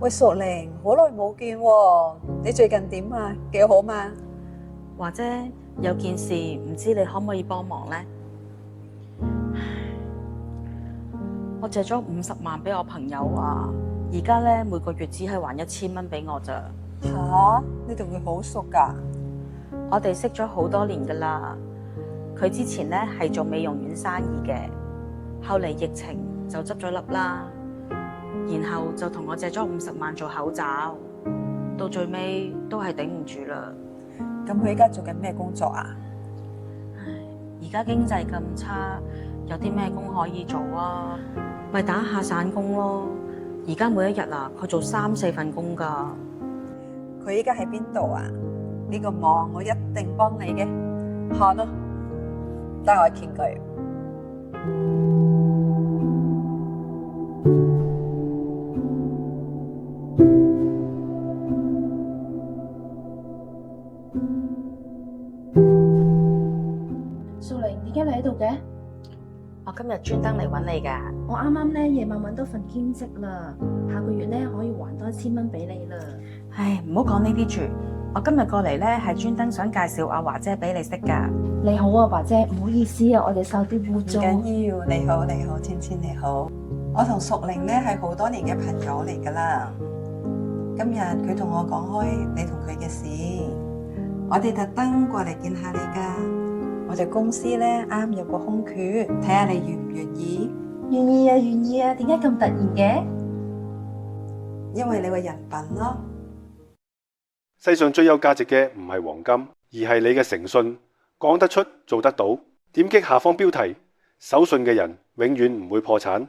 喂，淑玲，好耐冇見喎，你最近點啊？幾好嘛？或者有件事唔知你可唔可以幫忙呢？我借咗50萬俾我朋友啊，而家咧每個月只係還1000蚊俾我咋。吓？你同佢好熟㗎？我哋識咗好多年噶啦，佢之前咧係做美容院生意嘅，後嚟疫情就執咗笠啦，然後就同我借咗50萬做口罩，到最尾都係頂唔住啦。咁佢而家做緊咩工作啊？而家經濟咁差，有啲咩工可以做啊？咪打下散工咯。而家每一日啊，佢做3-4份工噶。佢而家喺邊度啊？呢個忙我一定幫你嘅。好咯，等我見佢。素玲，點解你喺度嘅？我今日專登嚟揾你噶。我啱啱咧夜晚揾到份兼職啦，下個月咧可以還多1000蚊俾你啦。唉，唔好講呢啲住。我今日過嚟咧係專登想介紹阿華姐俾你識噶。你好啊，華姐，唔好意思啊，我哋手啲污唔糟。緊要，你好，你好，芊芊你好。我同淑玲咧係好多年嘅朋友嚟噶啦。今日佢同我講開你同佢嘅事，我哋特登過嚟見下你噶。我哋公司咧啱有個空缺，睇下你願唔願意？願意啊，願意啊，點解咁突然嘅？因為你個人品咯。世上最有價值嘅唔係黃金，而係你嘅誠信，講得出做得到。點擊下方標題，守信嘅人永遠唔會破產。